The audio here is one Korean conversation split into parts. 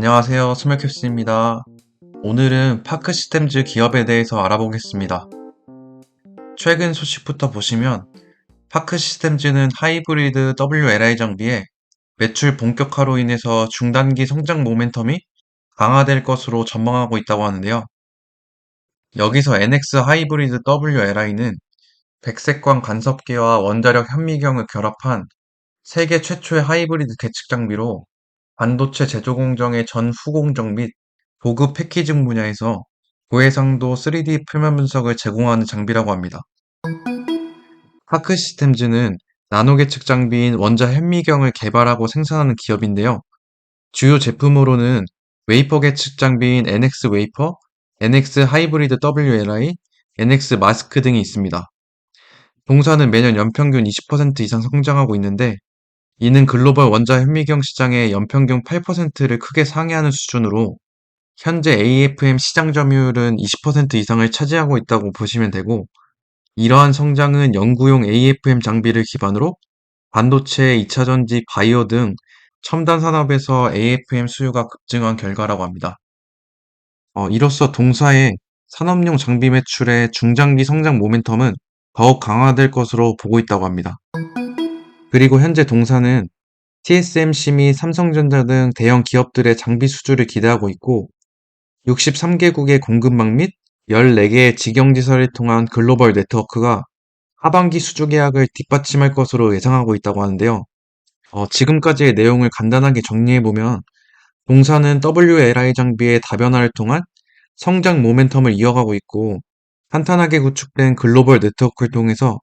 안녕하세요. 스몰캡스입니다. 오늘은 파크 시스템즈 기업에 대해서 알아보겠습니다. 최근 소식부터 보시면 파크 시스템즈는 하이브리드 WLI 장비에 매출 본격화로 인해서 중단기 성장 모멘텀이 강화될 것으로 전망하고 있다고 하는데요. 여기서 NX 하이브리드 WLI는 백색광 간섭계와 원자력 현미경을 결합한 세계 최초의 하이브리드 대측 장비로 반도체 제조 공정의 전후 공정 및 보급 패키징 분야에서 고해상도 3D 표면 분석을 제공하는 장비라고 합니다. 파크 시스템즈는 나노 계측 장비인 원자 현미경을 개발하고 생산하는 기업인데요. 주요 제품으로는 웨이퍼 계측 장비인 NX 웨이퍼, NX 하이브리드 WLI, NX 마스크 등이 있습니다. 동사는 매년 연평균 20% 이상 성장하고 있는데 이는 글로벌 원자 현미경 시장의 연평균 8%를 크게 상회하는 수준으로 현재 AFM 시장 점유율은 20% 이상을 차지하고 있다고 보시면 되고, 이러한 성장은 연구용 AFM 장비를 기반으로 반도체, 2차전지, 바이오 등 첨단 산업에서 AFM 수요가 급증한 결과라고 합니다. 이로써 동사의 산업용 장비 매출의 중장기 성장 모멘텀은 더욱 강화될 것으로 보고 있다고 합니다. 그리고 현재 동사는 TSMC 및 삼성전자 등 대형 기업들의 장비 수주를 기대하고 있고, 63개국의 공급망 및 14개의 직영지설을 통한 글로벌 네트워크가 하반기 수주 계약을 뒷받침할 것으로 예상하고 있다고 하는데요. 지금까지의 내용을 간단하게 정리해보면, 동사는 WLI 장비의 다변화를 통한 성장 모멘텀을 이어가고 있고, 탄탄하게 구축된 글로벌 네트워크를 통해서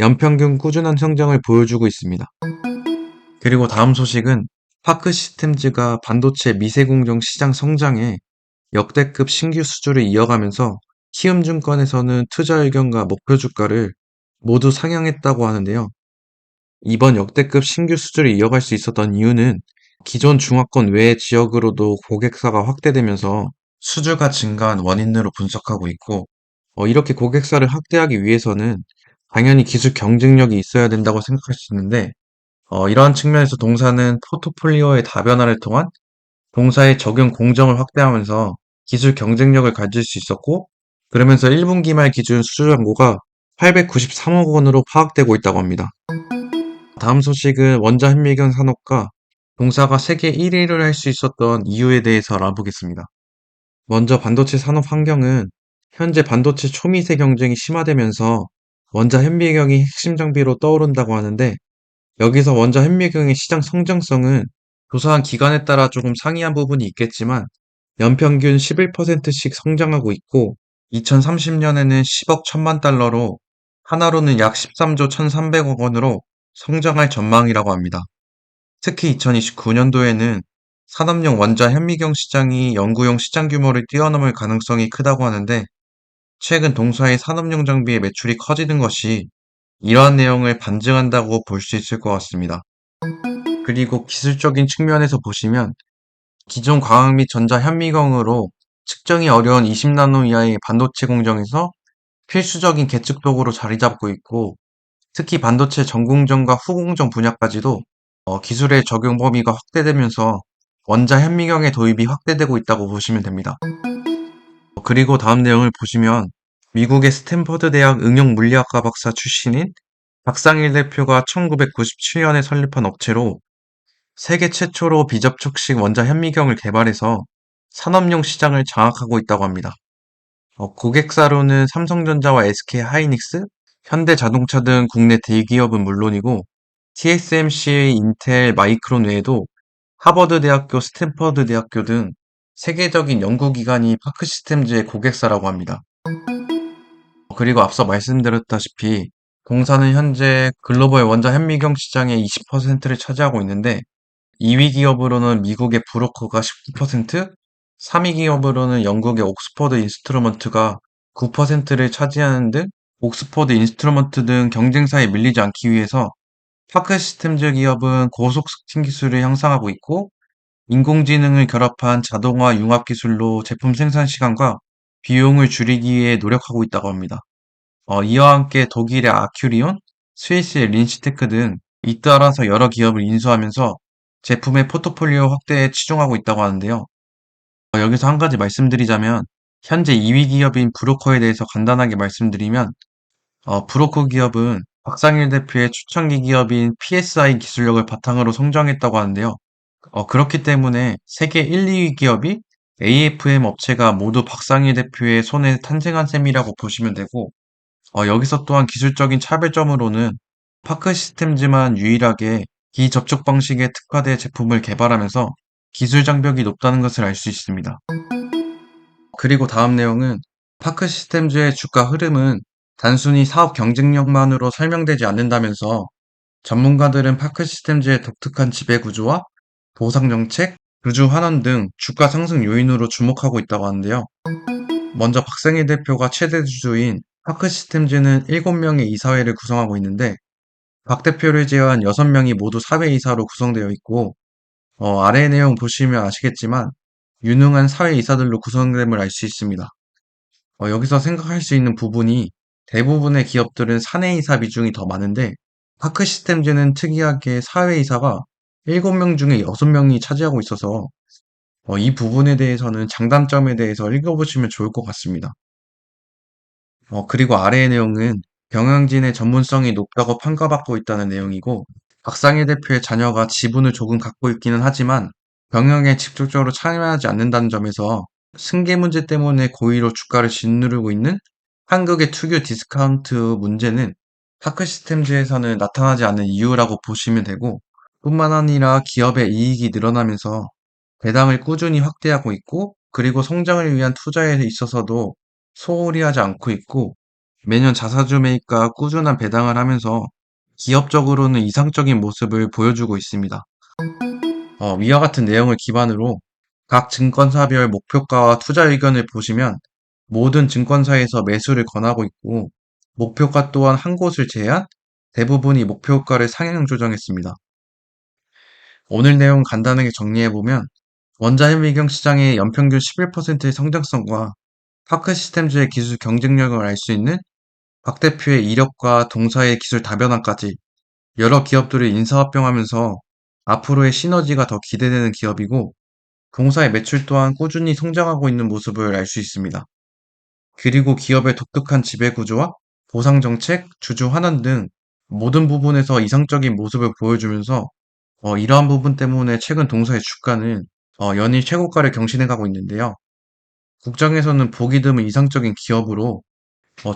연평균 꾸준한 성장을 보여주고 있습니다. 그리고 다음 소식은 파크 시스템즈가 반도체 미세 공정 시장 성장에 역대급 신규 수주를 이어가면서 키움증권에서는 투자 의견과 목표 주가를 모두 상향했다고 하는데요. 이번 역대급 신규 수주를 이어갈 수 있었던 이유는 기존 중화권 외 지역으로도 고객사가 확대되면서 수주가 증가한 원인으로 분석하고 있고, 이렇게 고객사를 확대하기 위해서는 당연히 기술 경쟁력이 있어야 된다고 생각할 수 있는데, 이러한 측면에서 동사는 포트폴리오의 다변화를 통한 동사의 적용 공정을 확대하면서 기술 경쟁력을 가질 수 있었고, 그러면서 1분기 말 기준 수주 잔고가 893억 원으로 파악되고 있다고 합니다. 다음 소식은 원자 현미경 산업과 동사가 세계 1위를 할 수 있었던 이유에 대해서 알아보겠습니다. 먼저 반도체 산업 환경은 현재 반도체 초미세 경쟁이 심화되면서 원자 현미경이 핵심 장비로 떠오른다고 하는데, 여기서 원자 현미경의 시장 성장성은 조사한 기간에 따라 조금 상이한 부분이 있겠지만 연평균 11%씩 성장하고 있고, 2030년에는 10억 1000만 달러로 하나로는 약 13조 1300억 원으로 성장할 전망이라고 합니다. 특히 2029년도에는 산업용 원자 현미경 시장이 연구용 시장 규모를 뛰어넘을 가능성이 크다고 하는데, 최근 동사의 산업용 장비의 매출이 커지는 것이 이러한 내용을 반증한다고 볼 수 있을 것 같습니다. 그리고 기술적인 측면에서 보시면 기존 광학 및 전자 현미경으로 측정이 어려운 20나노 이하의 반도체 공정에서 필수적인 계측 도구로 자리 잡고 있고, 특히 반도체 전공정과 후공정 분야까지도 기술의 적용 범위가 확대되면서 원자 현미경의 도입이 확대되고 있다고 보시면 됩니다. 그리고 다음 내용을 보시면 미국의 스탠퍼드 대학 응용물리학과 박사 출신인 박상일 대표가 1997년에 설립한 업체로 세계 최초로 비접촉식 원자 현미경을 개발해서 산업용 시장을 장악하고 있다고 합니다. 고객사로는 삼성전자와 SK 하이닉스, 현대자동차 등 국내 대기업은 물론이고 TSMC의 인텔, 마이크론 외에도 하버드 대학교, 스탠퍼드 대학교 등 세계적인 연구기관이 파크 시스템즈의 고객사라고 합니다. 그리고 앞서 말씀드렸다시피 동사는 현재 글로벌 원자 현미경 시장의 20%를 차지하고 있는데, 2위 기업으로는 미국의 브로커가 19%, 3위 기업으로는 영국의 옥스퍼드 인스트루먼트가 9%를 차지하는 등 옥스퍼드 인스트루먼트 등 경쟁사에 밀리지 않기 위해서 파크 시스템즈 기업은 고속 스킨 기술을 향상하고 있고, 인공지능을 결합한 자동화 융합 기술로 제품 생산 시간과 비용을 줄이기 위해 노력하고 있다고 합니다. 이와 함께 독일의 아큐리온, 스위스의 린시테크 등 잇따라서 여러 기업을 인수하면서 제품의 포트폴리오 확대에 치중하고 있다고 하는데요. 여기서 한 가지 말씀드리자면, 현재 2위 기업인 브로커에 대해서 간단하게 말씀드리면, 브로커 기업은 박상일 대표의 초창기 기업인 PSI 기술력을 바탕으로 성장했다고 하는데요. 그렇기 때문에 세계 1, 2위 기업이 AFM 업체가 모두 박상일 대표의 손에 탄생한 셈이라고 보시면 되고, 여기서 또한 기술적인 차별점으로는 파크 시스템즈만 유일하게 비접촉 방식에 특화된 제품을 개발하면서 기술 장벽이 높다는 것을 알 수 있습니다. 그리고 다음 내용은 파크 시스템즈의 주가 흐름은 단순히 사업 경쟁력만으로 설명되지 않는다면서 전문가들은 파크 시스템즈의 독특한 지배 구조와 보상 정책, 주주 환원 등 주가 상승 요인으로 주목하고 있다고 하는데요. 먼저 박상일 대표가 최대 주주인 파크 시스템즈는 7명의 이사회를 구성하고 있는데 박 대표를 제외한 6명이 모두 사회이사로 구성되어 있고 아래 내용 보시면 아시겠지만 유능한 사회이사들로 구성됨을 알 수 있습니다. 여기서 생각할 수 있는 부분이 대부분의 기업들은 사내이사 비중이 더 많은데 파크 시스템즈는 특이하게 사회이사가 7명 중에 6명이 차지하고 있어서 이 부분에 대해서는 장단점에 대해서 읽어보시면 좋을 것 같습니다. 그리고 아래의 내용은 경영진의 전문성이 높다고 평가받고 있다는 내용이고 박상일 대표의 자녀가 지분을 조금 갖고 있기는 하지만 경영에 직접적으로 참여하지 않는다는 점에서 승계 문제 때문에 고의로 주가를 짓누르고 있는 한국의 특유 디스카운트 문제는 파크 시스템즈에서는 나타나지 않는 이유라고 보시면 되고 뿐만 아니라 기업의 이익이 늘어나면서 배당을 꾸준히 확대하고 있고 그리고 성장을 위한 투자에 있어서도 소홀히 하지 않고 있고 매년 자사주 매입과 꾸준한 배당을 하면서 기업적으로는 이상적인 모습을 보여주고 있습니다. 위와 같은 내용을 기반으로 각 증권사별 목표가와 투자 의견을 보시면 모든 증권사에서 매수를 권하고 있고 목표가 또한 한 곳을 제한, 대부분이 목표가를 상향 조정했습니다. 오늘 내용 간단하게 정리해보면 원자핵 미경 시장의 연평균 11%의 성장성과 파크 시스템즈의 기술 경쟁력을 알 수 있는 박 대표의 이력과 동사의 기술 다변화까지 여러 기업들을 인사합병하면서 앞으로의 시너지가 더 기대되는 기업이고 동사의 매출 또한 꾸준히 성장하고 있는 모습을 알 수 있습니다. 그리고 기업의 독특한 지배 구조와 보상 정책, 주주 환원 등 모든 부분에서 이상적인 모습을 보여주면서 이러한 부분 때문에 최근 동사의 주가는 연일 최고가를 경신해가고 있는데요. 국장에서는 보기 드문 이상적인 기업으로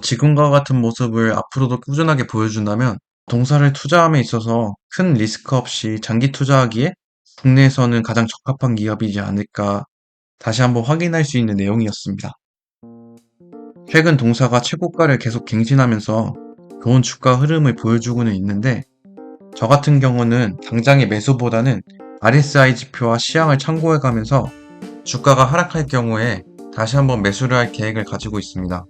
지금과 같은 모습을 앞으로도 꾸준하게 보여준다면 동사를 투자함에 있어서 큰 리스크 없이 장기 투자하기에 국내에서는 가장 적합한 기업이지 않을까 다시 한번 확인할 수 있는 내용이었습니다. 최근 동사가 최고가를 계속 갱신하면서 좋은 주가 흐름을 보여주고는 있는데 저 같은 경우는 당장의 매수보다는 RSI 지표와 시향을 참고해가면서 주가가 하락할 경우에 다시 한번 매수를 할 계획을 가지고 있습니다.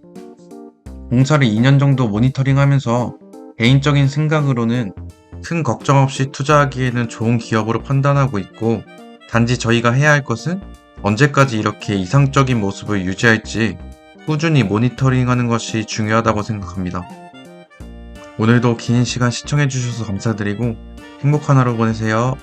공사를 2년 정도 모니터링하면서 개인적인 생각으로는 큰 걱정 없이 투자하기에는 좋은 기업으로 판단하고 있고 단지 저희가 해야 할 것은 언제까지 이렇게 이상적인 모습을 유지할지 꾸준히 모니터링하는 것이 중요하다고 생각합니다. 오늘도 긴 시간 시청해주셔서 감사드리고 행복한 하루 보내세요.